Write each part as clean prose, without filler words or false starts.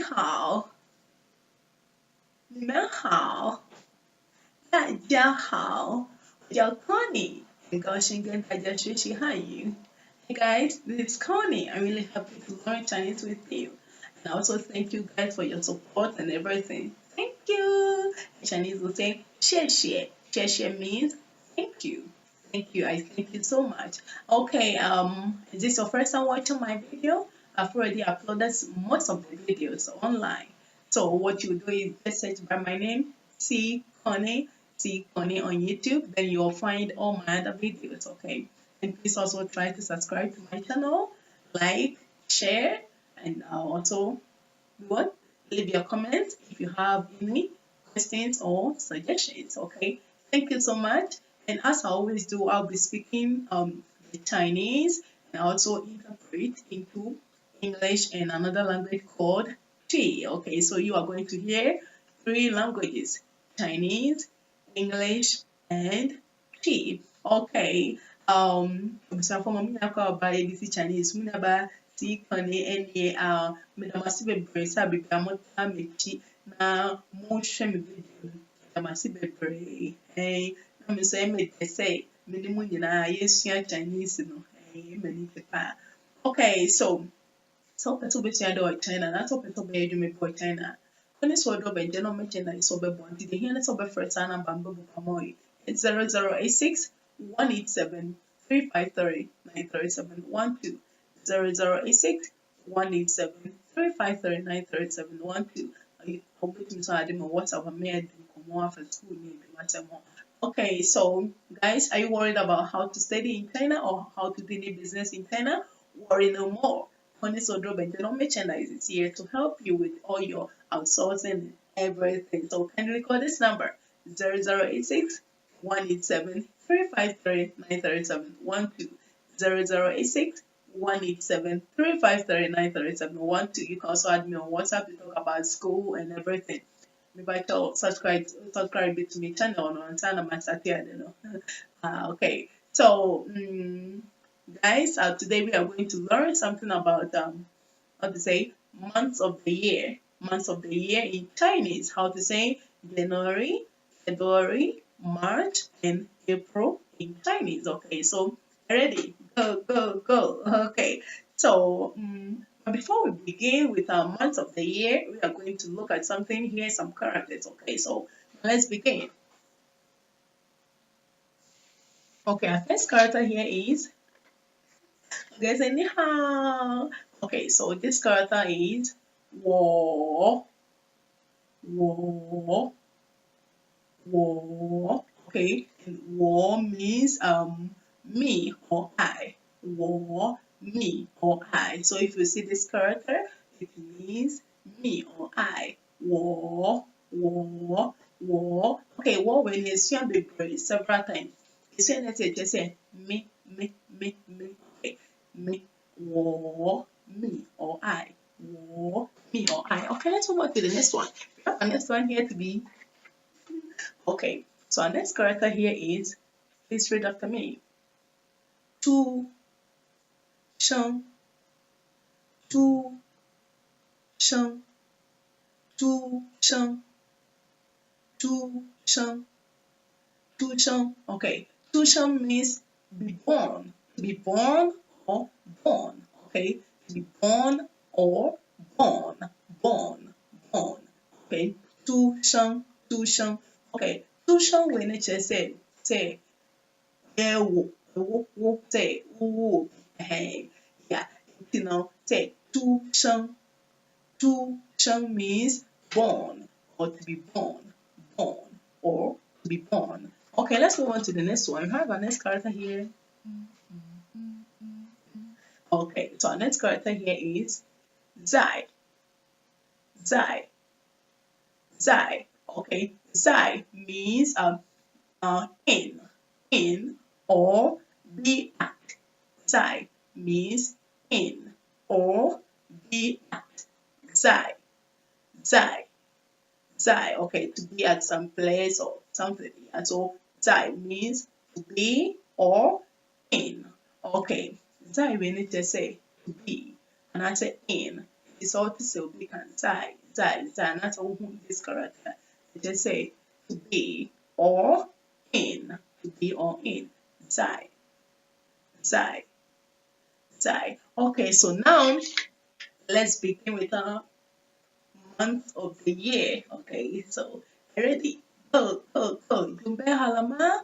好，你们好，大家好，我叫 Connie，很高兴跟大家学习汉语。Hey guys, this is Connie. I'm really happy to learn Chinese with you. And also thank you guys for your support and everything. Thank you. Chinese will say 谢谢. 谢谢 means thank you. Thank you. I thank you so much. Okay, is this your first time watching my video? I've already uploaded most of the videos online. So what you do is just search by my name, C Connie on YouTube. Then you'll find all my other videos. Okay, and please also try to subscribe to my channel, like, share, and also what leave your comments if you have any questions or suggestions. Okay, thank you so much. And as I always do, I'll be speaking the Chinese and also interpret into English and another language called Chi. Okay, so you are going to hear three languages: Chinese, English, and Chi. Okay. So for me, I call by ABC Chinese. We never see Connie any me da masi bebre sa bibi amota mechi na mo hwe me video da masi bebre. Hey, na me say me say me ni mu nyina yesua Chinese no. Hey, me ni pa. Okay, so person bet you do China, that's what person be do me boy China. When it's what do be no me China is so be born. Did you hear so be first and bambo pamoy? It's 0086 187 353 937 12 0086 187 353 937 12. I hope it means I did my WhatsApp and me I did come off at school need more. Okay, so guys, are you worried about how to study in China or how to do any business in China? Worry no more. Honest or Drop and General Merchandise is here to help you with all your outsourcing and everything. So kindly call this number 0086 187 353 937 12 0086 187 353 937 12. You can also add me on WhatsApp to talk about school and everything. Maybe I subscribe to my channel on channel my Satya. Okay, so guys, today we are going to learn something about how to say months of the year. Months of the year in Chinese. How to say January, February, March, and April in Chinese. Okay, so ready? Go. Okay, so before we begin with our months of the year, we are going to look at something here, some characters. Okay, so let's begin. Okay, our first character here is guys, anyhow. Okay, so this character is 我 Okay, and 我 means me or I. 我 me or I. So if you see this character, it means me or I. 我 Okay, 我 when you see on the brain several times. You say let's say just say me. Okay, me, 我 me or I. 我 me or I. Okay, let's move on to the next one. We have our next one here to be. Okay, so our next character here is, please read after me. 出生出生出生出生出生 Okay, 出生 means be born. To be born or born. Okay, to be born or born. Okay, 出生 Okay, 出生 when it just say say say hey, yeah, you know, say 出生 means born or to be born or to be born. Okay, let's move on to the next one. We have our next character here. Okay, so our next character here is Zai. Okay, Zai means in or be at. Zai means in or be at. Zai. Okay, to be at some place or something. And so Zai means to be or in. Okay, Zai we need to say to be, and I say in. it's all to say be can zai, that's all this character. They just say to be or in, to be or in, zai, zai, zai. Okay, so now let's begin with our month of the year. Okay, so ready? Go, go, go. Dumbe halama,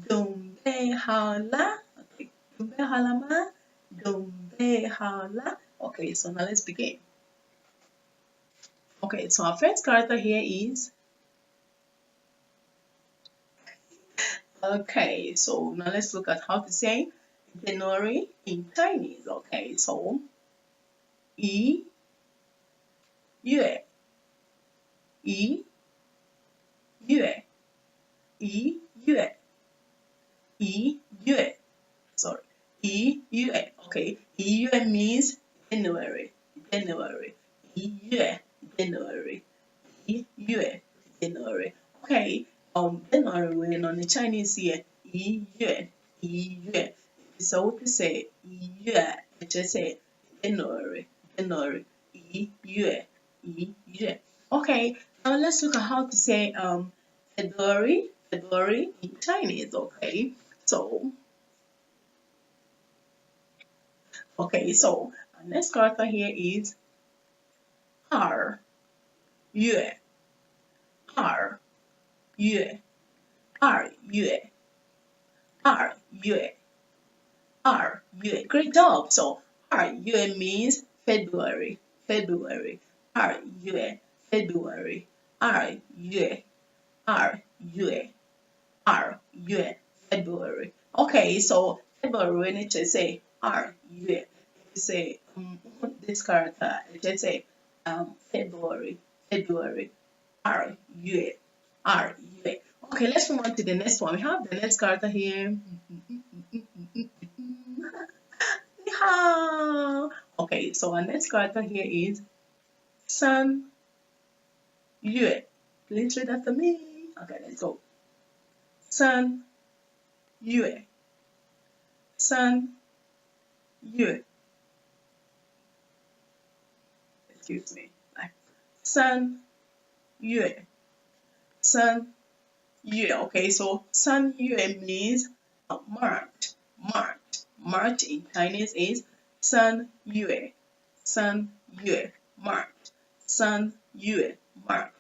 dumbe hala. Okay, dumbe halama, dumbe hala. Okay, so now let's begin. Okay, so our first character here is, okay, so now let's look at how to say January in Chinese. Okay, so 1月一月 sorry 一月 okay 一月 means January 一月 January 一月 okay January when on the Chinese here 一月 so to say 一月 it just say January 一月 okay now let's look at how to say February in Chinese. Okay, so our next character here is 二月 二月 二月 great job. So 二月 means February 二月 February. Okay, so February when it just say 二月 you say this character it just say February 二月 okay, let's move on to the next one. We have the next character here. Okay, so our next character here is 3月 please read after me. Okay, let's go. 3月 excuse me 3月 okay, so 3月 means March in Chinese is 3月 March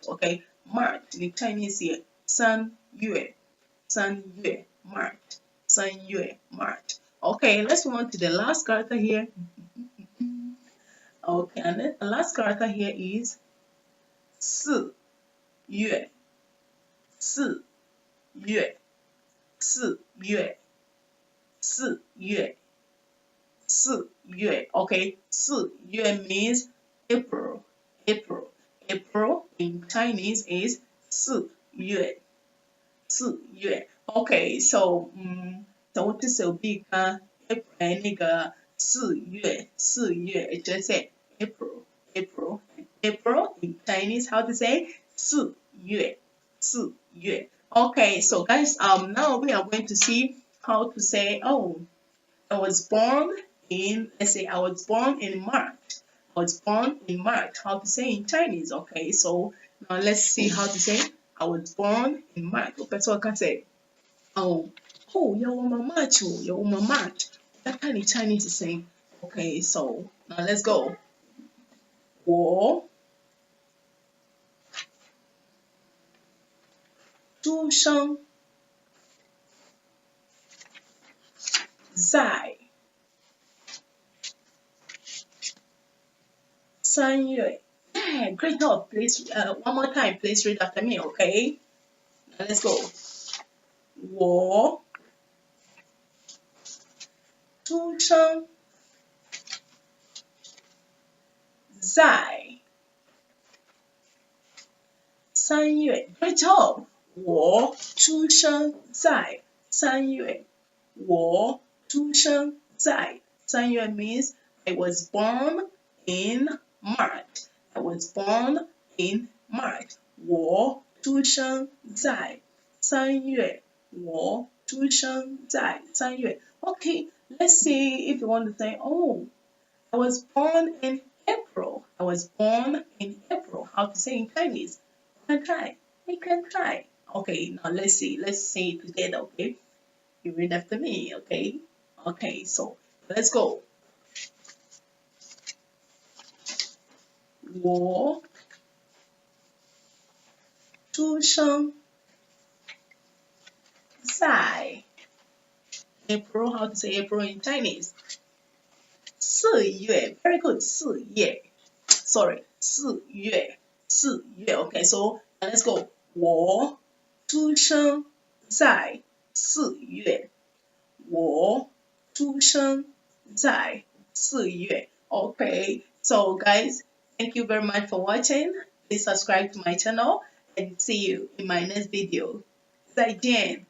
okay, March in Chinese here 3月 March okay, let's move on to the last character here. Okay, and then the last character here is 4月 okay, 4月 means April in Chinese is 4月 okay, so so what is big April 那个4月 it just say April in Chinese how to say 4月 okay, so guys now we are going to see how to say I was born in March. How to say in Chinese? Okay, so now let's see how to say I was born in March. Okay, so I can say you're March. That kind of Chinese is saying. Okay, so now let's go. 我出生在3月 yeah, great job. Please one more time, please read after me. Okay, now let's go. 我出生在3月 great job. 我出生在3月我出生在3月 means I was born in March.我出生在3月我出生在3月 okay, let's see if you want to say I was born in April. I I was born in April. How to say in Chinese? You can try. You can try. Okay, now let's see. Let's say it together, okay? You read after me, okay? Okay, so let's go. 我出生在 April. How to say April in Chinese? 4月. Very good. 4月. Sorry. 4月. 4月. Okay, so let's go. 我出生在4月。我出生在4月。Okay, so guys, thank you very much for watching. Please subscribe to my channel and see you in my next video. 再见。